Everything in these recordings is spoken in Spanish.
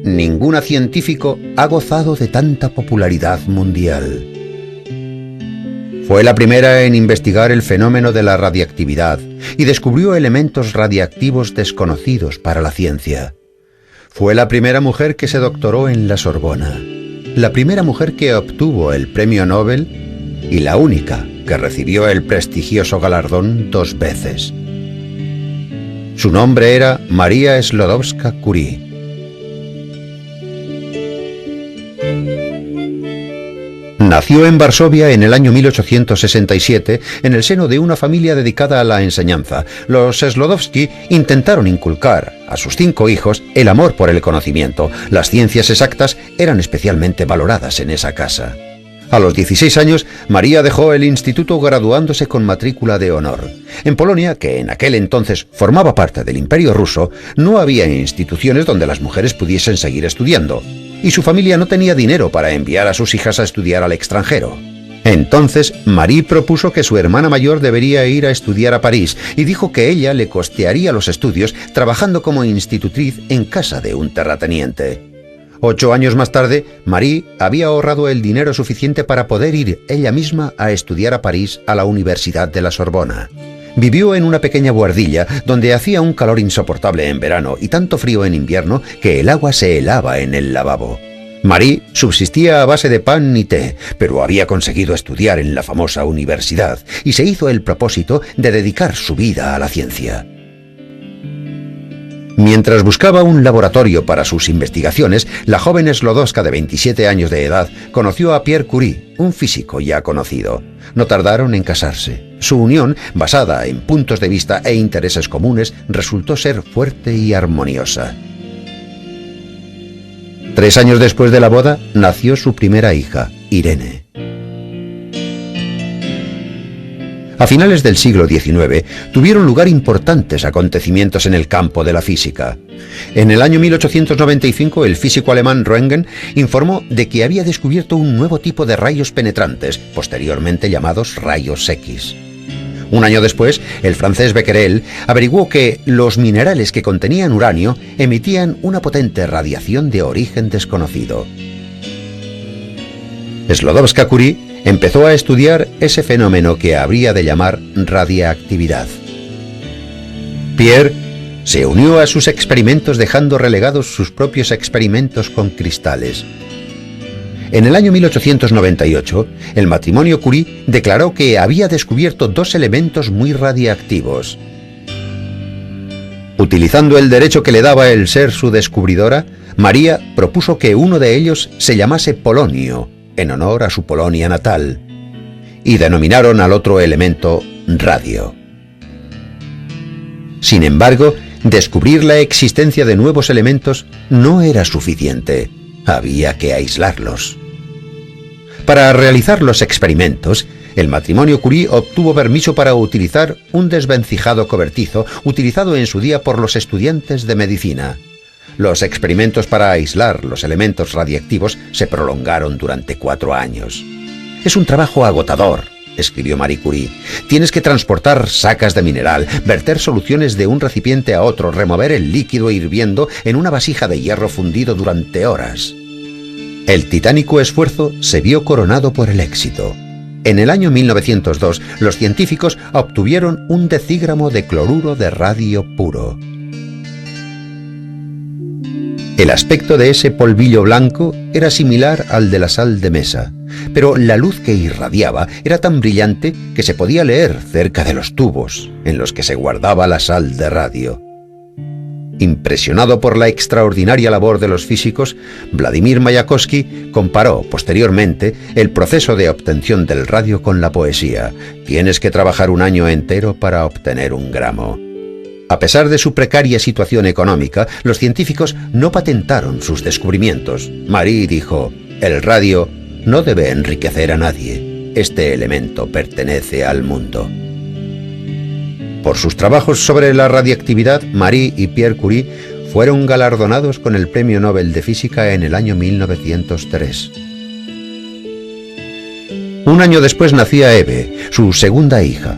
ninguna científico ha gozado de tanta popularidad mundial. Fue la primera en investigar el fenómeno de la radiactividad y descubrió elementos radiactivos desconocidos para la ciencia. Fue la primera mujer que se doctoró en la Sorbona, la primera mujer que obtuvo el premio Nobel y la única que recibió el prestigioso galardón 2 veces. Su nombre era María Sklodowska-Curie. Nació en Varsovia en el año 1867 en el seno de una familia dedicada a la enseñanza. Los Sklodowski intentaron inculcar a sus 5 hijos el amor por el conocimiento. Las ciencias exactas eran especialmente valoradas en esa casa. A los 16 años, María dejó el instituto graduándose con matrícula de honor. En Polonia, que en aquel entonces formaba parte del Imperio Ruso, no había instituciones donde las mujeres pudiesen seguir estudiando, y su familia no tenía dinero para enviar a sus hijas a estudiar al extranjero. Entonces, Marie propuso que su hermana mayor debería ir a estudiar a París y dijo que ella le costearía los estudios trabajando como institutriz en casa de un terrateniente. 8 años más tarde, Marie había ahorrado el dinero suficiente para poder ir ella misma a estudiar a París a la Universidad de la Sorbona. Vivió en una pequeña buhardilla donde hacía un calor insoportable en verano y tanto frío en invierno que el agua se helaba en el lavabo. Marie subsistía a base de pan y té, pero había conseguido estudiar en la famosa universidad y se hizo el propósito de dedicar su vida a la ciencia. Mientras buscaba un laboratorio para sus investigaciones, la joven Sklodowska de 27 años de edad conoció a Pierre Curie, un físico ya conocido. No tardaron en casarse. Su unión, basada en puntos de vista e intereses comunes, resultó ser fuerte y armoniosa. 3 años después de la boda, nació su primera hija, Irene. A finales del siglo XIX tuvieron lugar importantes acontecimientos en el campo de la física. En el año 1895 el físico alemán Röntgen informó de que había descubierto un nuevo tipo de rayos penetrantes, posteriormente llamados rayos X. Un año después, el francés Becquerel averiguó que los minerales que contenían uranio emitían una potente radiación de origen desconocido. Sklodowska-Curie empezó a estudiar ese fenómeno que habría de llamar radiactividad. Pierre se unió a sus experimentos dejando relegados sus propios experimentos con cristales. En el año 1898, el matrimonio Curie declaró que había descubierto 2 elementos muy radiactivos. Utilizando el derecho que le daba el ser su descubridora, María propuso que uno de ellos se llamase polonio, en honor a su Polonia natal, y denominaron al otro elemento radio. Sin embargo, descubrir la existencia de nuevos elementos no era suficiente, había que aislarlos. Para realizar los experimentos, el matrimonio Curie obtuvo permiso para utilizar un desvencijado cobertizo utilizado en su día por los estudiantes de medicina. Los experimentos para aislar los elementos radiactivos se prolongaron durante 4 años. «Es un trabajo agotador», escribió Marie Curie. «Tienes que transportar sacas de mineral, verter soluciones de un recipiente a otro, remover el líquido hirviendo en una vasija de hierro fundido durante horas». El titánico esfuerzo se vio coronado por el éxito. En el año 1902, los científicos obtuvieron un decígramo de cloruro de radio puro. El aspecto de ese polvillo blanco era similar al de la sal de mesa, pero la luz que irradiaba era tan brillante que se podía leer cerca de los tubos en los que se guardaba la sal de radio. Impresionado por la extraordinaria labor de los físicos, Vladimir Mayakovsky comparó posteriormente el proceso de obtención del radio con la poesía. Tienes que trabajar un año entero para obtener un gramo. A pesar de su precaria situación económica, los científicos no patentaron sus descubrimientos. Marie dijo: «El radio no debe enriquecer a nadie. Este elemento pertenece al mundo». Por sus trabajos sobre la radiactividad, Marie y Pierre Curie fueron galardonados con el Premio Nobel de Física en el año 1903. Un año después nacía Eve, su segunda hija.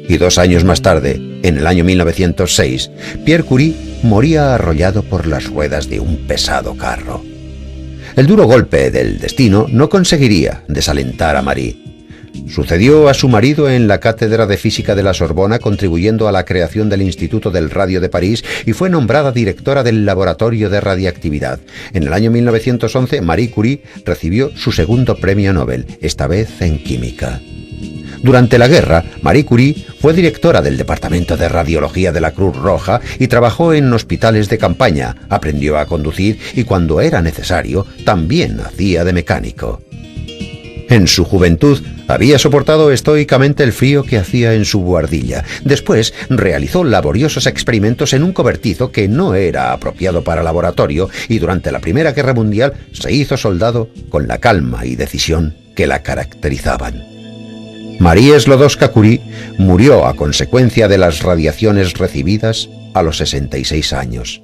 Y 2 años más tarde, en el año 1906, Pierre Curie moría arrollado por las ruedas de un pesado carro. El duro golpe del destino no conseguiría desalentar a Marie. Sucedió a su marido en la cátedra de física de la Sorbona, contribuyendo a la creación del Instituto del Radio de París, y fue nombrada directora del Laboratorio de Radiactividad. En el año 1911, Marie Curie recibió su segundo premio Nobel, esta vez en química. Durante la guerra, Marie Curie fue directora del Departamento de Radiología de la Cruz Roja y trabajó en hospitales de campaña, aprendió a conducir y, cuando era necesario, también hacía de mecánico. En su juventud había soportado estoicamente el frío que hacía en su buhardilla. Después realizó laboriosos experimentos en un cobertizo que no era apropiado para laboratorio, y durante la Primera Guerra Mundial se hizo soldado con la calma y decisión que la caracterizaban. Marie Sklodowska-Curie murió a consecuencia de las radiaciones recibidas a los 66 años.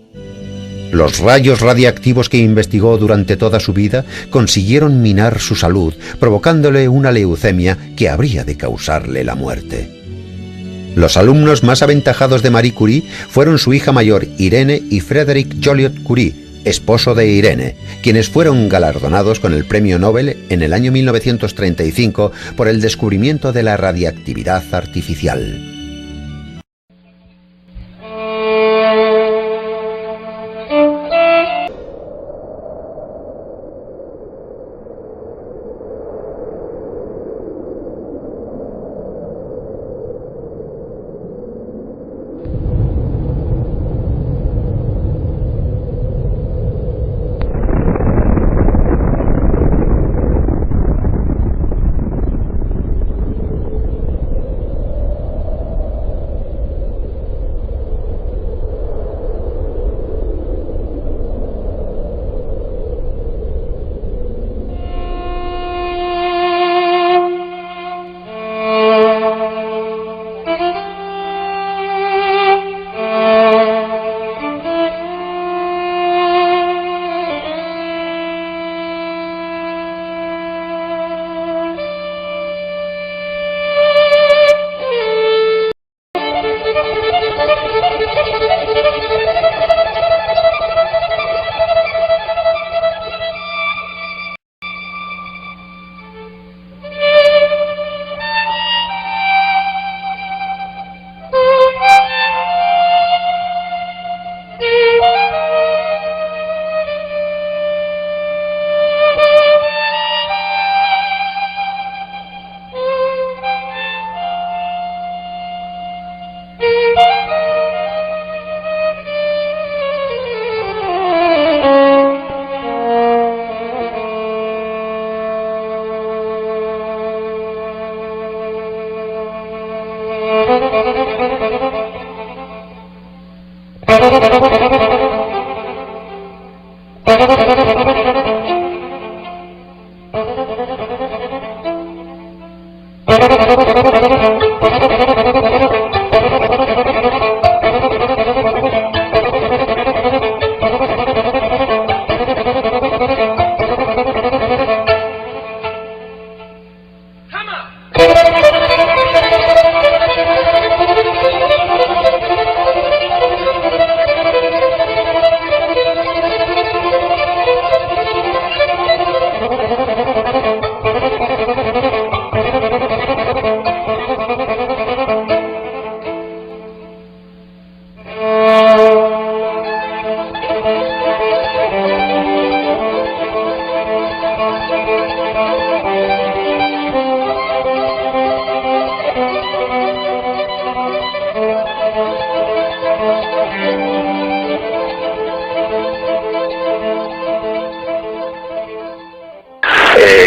Los rayos radiactivos que investigó durante toda su vida consiguieron minar su salud, provocándole una leucemia que habría de causarle la muerte. Los alumnos más aventajados de Marie Curie fueron su hija mayor, Irene, y Frédéric Joliot-Curie, esposo de Irene, quienes fueron galardonados con el premio Nobel en el año 1935 por el descubrimiento de la radiactividad artificial.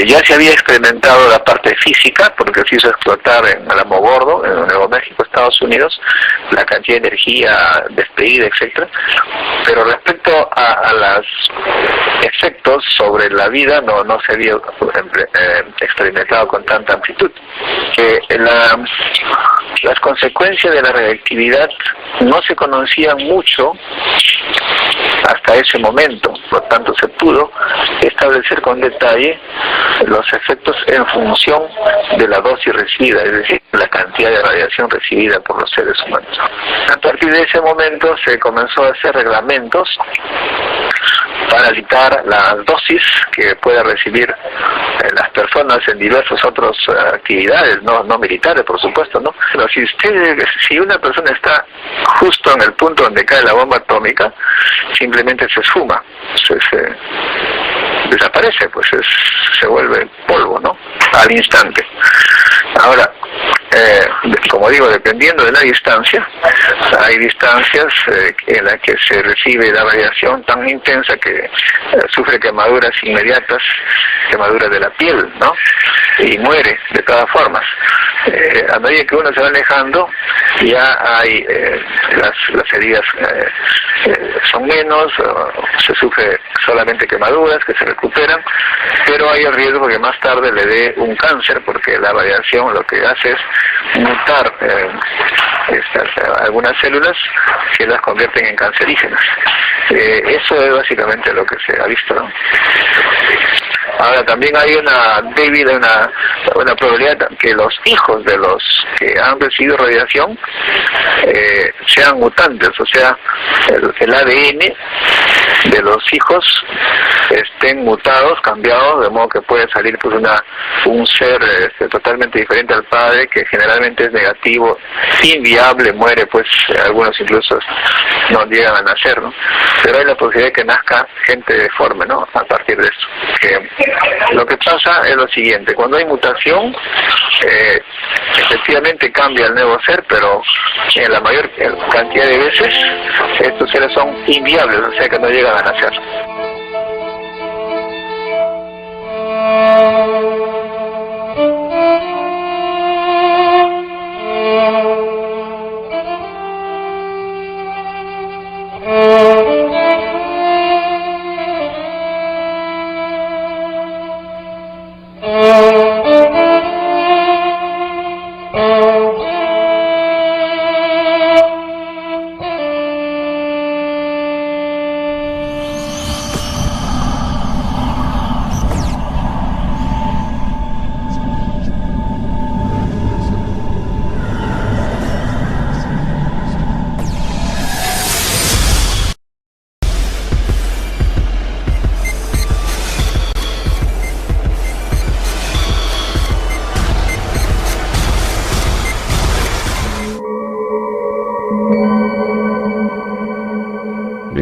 Ya se había experimentado la parte física, porque se hizo explotar en Alamogordo, en Nuevo México, Estados Unidos, la cantidad de energía despedida, etcétera. Pero respecto a los efectos sobre la vida, no se había experimentado con tanta amplitud. Las consecuencias de la radiactividad no se conocían mucho hasta ese momento. Por tanto, se pudo establecer con detalle los efectos en función de la dosis recibida, es decir, la cantidad de radiación recibida por los seres humanos. A partir de ese momento se comenzó a hacer reglamentos para limitar las dosis que pueden recibir las personas en diversas otras actividades, no militares, por supuesto, ¿no? Pero si una persona está justo en el punto donde cae la bomba atómica, simplemente se esfuma, desaparece, pues se vuelve polvo, ¿no? Al instante. Ahora, como digo, dependiendo de la distancia, hay distancias en las que se recibe la radiación tan intensa que sufre quemaduras inmediatas, quemaduras de la piel, ¿no? Y muere de todas formas. A medida que uno se va alejando, ya hay las heridas son menos, se sufre solamente quemaduras que se recuperan, pero hay el riesgo que más tarde le dé un cáncer, porque la radiación lo que hace es mutar algunas células que las convierten en cancerígenas. Eso es básicamente lo que se ha visto, ¿no? Ahora también hay una probabilidad que los hijos de los que han recibido radiación sean mutantes, o sea, el ADN de los hijos estén mutados, cambiados, de modo que puede salir pues un ser totalmente diferente al padre, que generalmente es negativo, inviable, muere, pues algunos incluso no llegan a nacer, ¿no? Pero hay la posibilidad de que nazca gente deforme, ¿no? A partir de eso. Lo que pasa es lo siguiente: cuando hay mutación, efectivamente cambia el nuevo ser, pero en la mayor cantidad de veces estos seres son inviables, o sea que no llegan a nacer.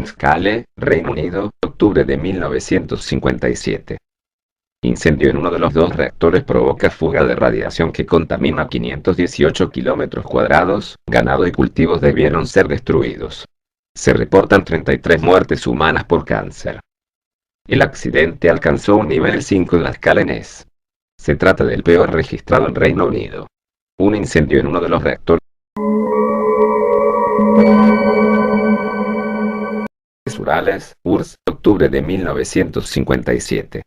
Scale, Reino Unido, octubre de 1957. Incendio en uno de los dos reactores provoca fuga de radiación que contamina 518 kilómetros cuadrados, ganado y cultivos debieron ser destruidos. Se reportan 33 muertes humanas por cáncer. El accidente alcanzó un nivel 5 en la escala NES. Se trata del peor registrado en Reino Unido. Un incendio en uno de los reactores Urales, URSS, octubre de 1957.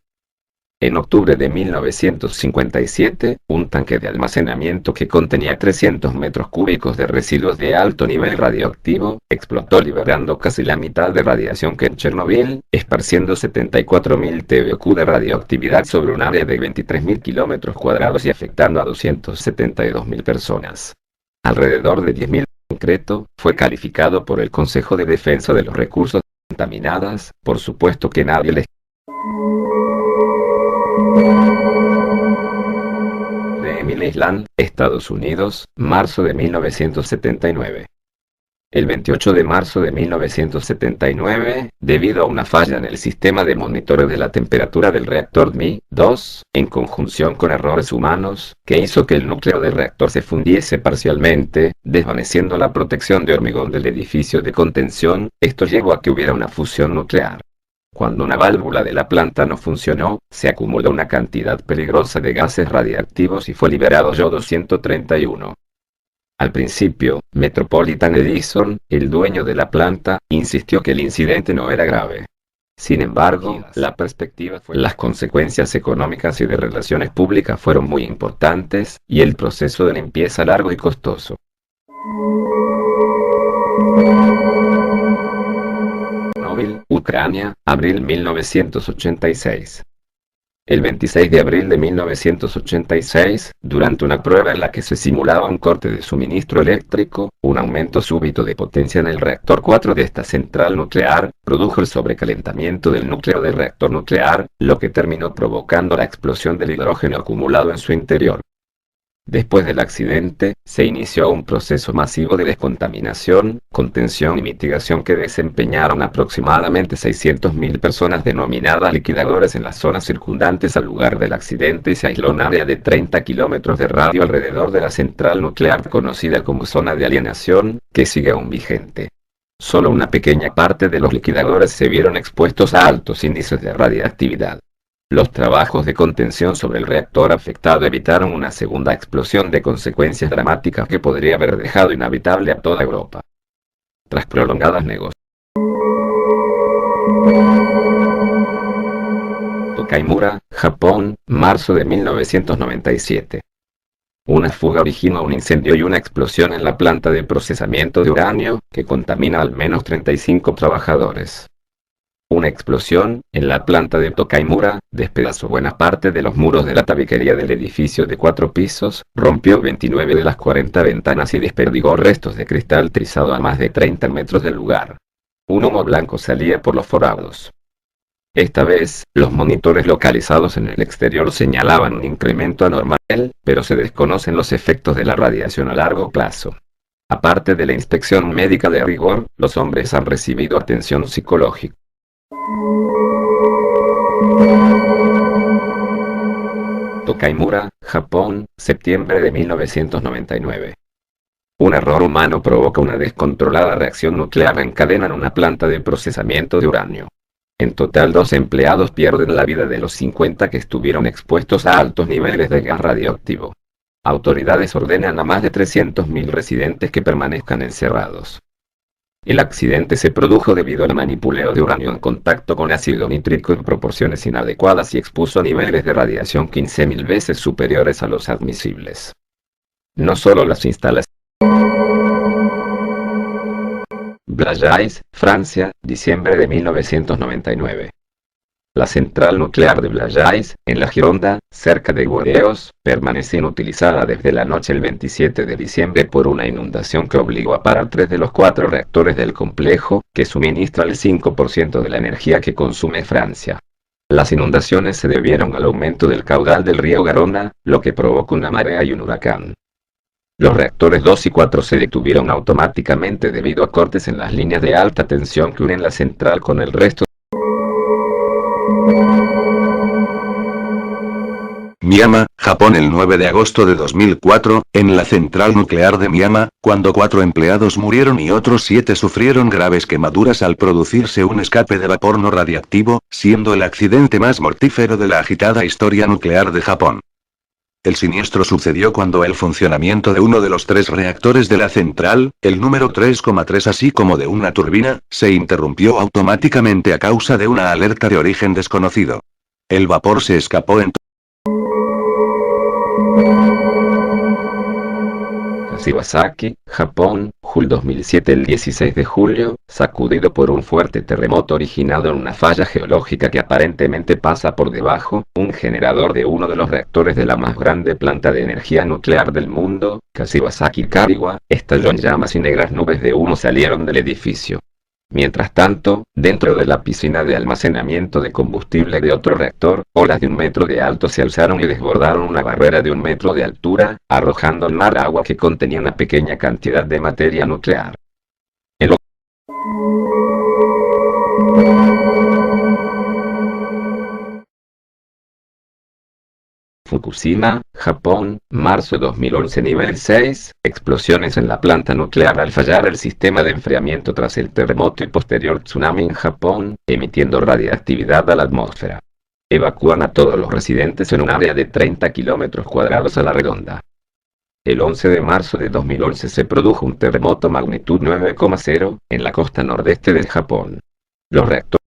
En octubre de 1957, un tanque de almacenamiento que contenía 300 metros cúbicos de residuos de alto nivel radioactivo, explotó liberando casi la mitad de radiación que en Chernobyl, esparciendo 74.000 TBq de radioactividad sobre un área de 23.000 kilómetros cuadrados y afectando a 272.000 personas. Alrededor de 10.000 en concreto, fue calificado por el Consejo de Defensa de los Recursos contaminadas, por supuesto que nadie les de Emily Island, Estados Unidos, marzo de 1979. El 28 de marzo de 1979, debido a una falla en el sistema de monitoreo de la temperatura del reactor Mi-2, en conjunción con errores humanos, que hizo que el núcleo del reactor se fundiese parcialmente, desvaneciendo la protección de hormigón del edificio de contención, esto llevó a que hubiera una fusión nuclear. Cuando una válvula de la planta no funcionó, se acumuló una cantidad peligrosa de gases radiactivos y fue liberado Yo-231. Al principio, Metropolitan Edison, el dueño de la planta, insistió que el incidente no era grave. Sin embargo, la perspectiva fue las consecuencias económicas y de relaciones públicas fueron muy importantes, y el proceso de limpieza largo y costoso. Ucrania, abril 1986. El 26 de abril de 1986, durante una prueba en la que se simulaba un corte de suministro eléctrico, un aumento súbito de potencia en el reactor 4 de esta central nuclear, produjo el sobrecalentamiento del núcleo del reactor nuclear, lo que terminó provocando la explosión del hidrógeno acumulado en su interior. Después del accidente, se inició un proceso masivo de descontaminación, contención y mitigación que desempeñaron aproximadamente 600.000 personas denominadas liquidadores en las zonas circundantes al lugar del accidente y se aisló un área de 30 kilómetros de radio alrededor de la central nuclear conocida como zona de alienación, que sigue aún vigente. Solo una pequeña parte de los liquidadores se vieron expuestos a altos índices de radiactividad. Los trabajos de contención sobre el reactor afectado evitaron una segunda explosión de consecuencias dramáticas que podría haber dejado inhabitable a toda Europa. Tras prolongadas negociaciones, Tokaimura, Japón, marzo de 1997. Una fuga originó un incendio y una explosión en la planta de procesamiento de uranio, que contamina al menos 35 trabajadores. Una explosión, en la planta de Tokaimura, despedazó buena parte de los muros de la tabiquería del edificio de 4 pisos, rompió 29 de las 40 ventanas y desperdigó restos de cristal trizado a más de 30 metros del lugar. Un humo blanco salía por los forados. Esta vez, los monitores localizados en el exterior señalaban un incremento anormal, pero se desconocen los efectos de la radiación a largo plazo. Aparte de la inspección médica de rigor, los hombres han recibido atención psicológica. Tokaimura, Japón, septiembre de 1999. Un error humano provoca una descontrolada reacción nuclear en cadena en una planta de procesamiento de uranio. En total 2 empleados pierden la vida de los 50 que estuvieron expuestos a altos niveles de gas radioactivo. Autoridades ordenan a más de 300.000 residentes que permanezcan encerrados. El accidente se produjo debido al manipuleo de uranio en contacto con ácido nítrico en proporciones inadecuadas y expuso a niveles de radiación 15.000 veces superiores a los admisibles. No solo las instalaciones. Blaye, Francia, diciembre de 1999. La central nuclear de Blaye, en la Gironda, cerca de Burdeos, permanece inutilizada desde la noche del 27 de diciembre por una inundación que obligó a parar 3 de los 4 reactores del complejo, que suministra el 5% de la energía que consume Francia. Las inundaciones se debieron al aumento del caudal del río Garona, lo que provocó una marea y un huracán. Los reactores 2 y 4 se detuvieron automáticamente debido a cortes en las líneas de alta tensión que unen la central con el resto. Miyama, Japón, el 9 de agosto de 2004, en la central nuclear de Miyama, cuando 4 empleados murieron y otros 7 sufrieron graves quemaduras al producirse un escape de vapor no radiactivo, siendo el accidente más mortífero de la agitada historia nuclear de Japón. El siniestro sucedió cuando el funcionamiento de uno de los 3 reactores de la central, el número 3,3 así como de una turbina, se interrumpió automáticamente a causa de una alerta de origen desconocido. El vapor se escapó en Kashiwazaki, Japón, julio 2007. El 16 de julio, sacudido por un fuerte terremoto originado en una falla geológica que aparentemente pasa por debajo, un generador de uno de los reactores de la más grande planta de energía nuclear del mundo, Kashiwazaki Kariwa, estalló en llamas y negras nubes de humo salieron del edificio. Mientras tanto, dentro de la piscina de almacenamiento de combustible de otro reactor, olas de 1 metro de alto se alzaron y desbordaron una barrera de 1 metro de altura, arrojando al mar agua que contenía una pequeña cantidad de materia nuclear. Fukushima, Japón, marzo 2011. Nivel 6, explosiones en la planta nuclear al fallar el sistema de enfriamiento tras el terremoto y posterior tsunami en Japón, emitiendo radiactividad a la atmósfera. Evacúan a todos los residentes en un área de 30 kilómetros cuadrados a la redonda. El 11 de marzo de 2011 se produjo un terremoto magnitud 9,0 en la costa nordeste de Japón. Los reactores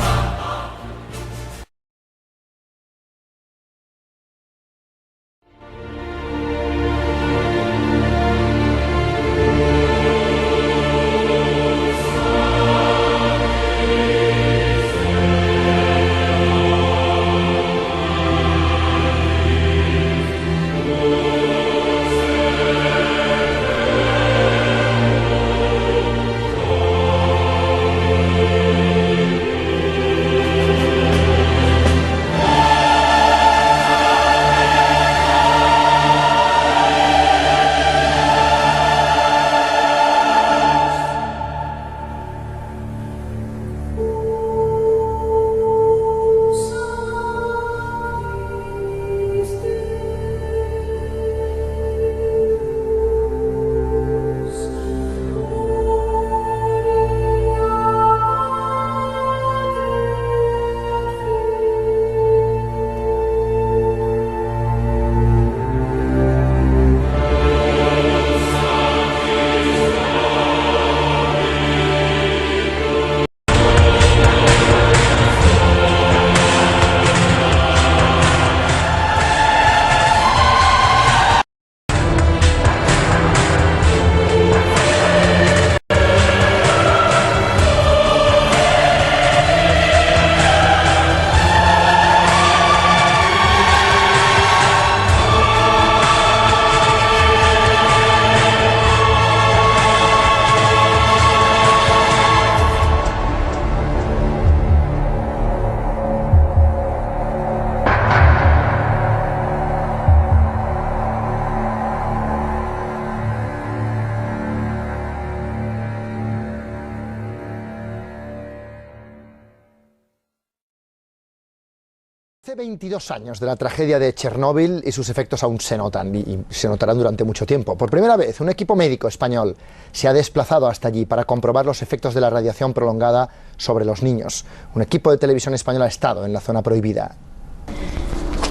Hace 22 años de la tragedia de Chernóbil y sus efectos aún se notan y se notarán durante mucho tiempo. Por primera vez, un equipo médico español se ha desplazado hasta allí para comprobar los efectos de la radiación prolongada sobre los niños. Un equipo de televisión española ha estado en la zona prohibida.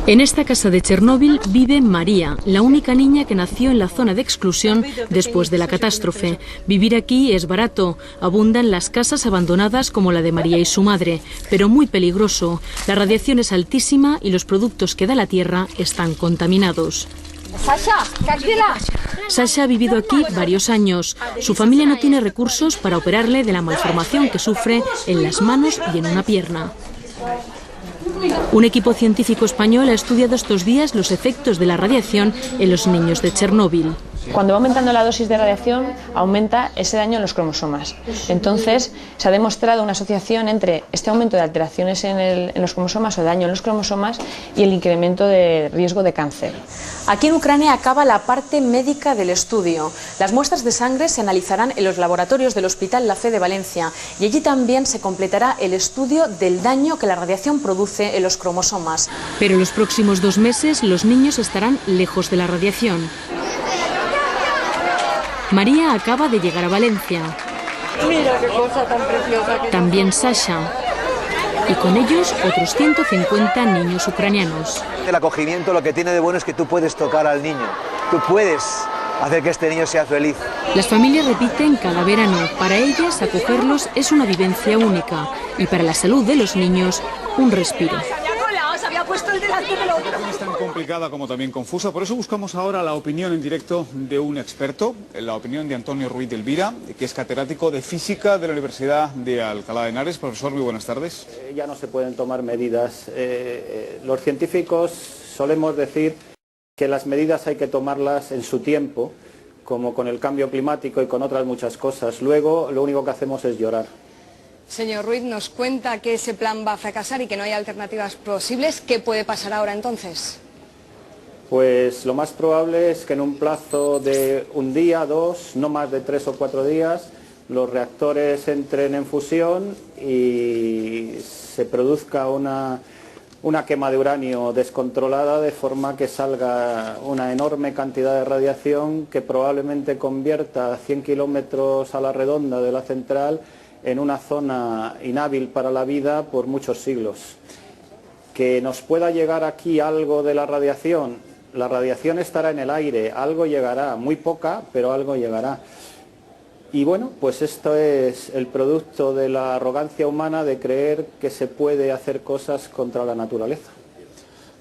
En esta casa de Chernóbil vive María, la única niña que nació en la zona de exclusión después de la catástrofe. Vivir aquí es barato, abundan las casas abandonadas como la de María y su madre, pero muy peligroso. La radiación es altísima y los productos que da la tierra están contaminados. Sasha ha vivido aquí varios años. Su familia no tiene recursos para operarle de la malformación que sufre en las manos y en una pierna. Un equipo científico español ha estudiado estos días los efectos de la radiación en los niños de Chernóbil. Cuando va aumentando la dosis de radiación, aumenta ese daño en los cromosomas. Entonces, se ha demostrado una asociación entre este aumento de alteraciones en los cromosomas o daño en los cromosomas y el incremento de riesgo de cáncer. Aquí en Ucrania acaba la parte médica del estudio. Las muestras de sangre se analizarán en los laboratorios del Hospital La Fe de Valencia y allí también se completará el estudio del daño que la radiación produce en los cromosomas. Pero en los próximos 2 meses los niños estarán lejos de la radiación. María acaba de llegar a Valencia. Mira qué cosa tan preciosa. También Sasha. Y con ellos otros 150 niños ucranianos. El acogimiento lo que tiene de bueno es que tú puedes tocar al niño. Tú puedes hacer que este niño sea feliz. Las familias repiten cada verano. Para ellas acogerlos es una vivencia única. Y para la salud de los niños, un respiro. Es tan complicada como también confusa, por eso buscamos ahora la opinión en directo de un experto, la opinión de Antonio Ruiz de Elvira, que es catedrático de Física de la Universidad de Alcalá de Henares. Profesor, muy buenas tardes. Ya no se pueden tomar medidas. Los científicos solemos decir que las medidas hay que tomarlas en su tiempo, como con el cambio climático y con otras muchas cosas. Luego, lo único que hacemos es llorar. Señor Ruiz, nos cuenta que ese plan va a fracasar y que no hay alternativas posibles. ¿Qué puede pasar ahora entonces? Pues lo más probable es que en un plazo de 1 día, 2, no más de 3 o 4 días, los reactores entren en fusión y se produzca una quema de uranio descontrolada, de forma que salga una enorme cantidad de radiación que probablemente convierta 100 kilómetros a la redonda de la central en una zona inhábil para la vida por muchos siglos. Que nos pueda llegar aquí algo de la radiación estará en el aire, algo llegará, muy poca, pero algo llegará. Y bueno, pues esto es el producto de la arrogancia humana de creer que se puede hacer cosas contra la naturaleza.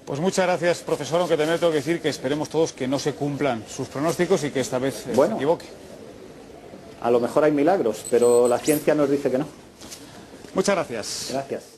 Pues muchas gracias, profesor, aunque también tengo que decir que esperemos todos que no se cumplan sus pronósticos y que esta vez se equivoque. A lo mejor hay milagros, pero la ciencia nos dice que no. Muchas gracias. Gracias.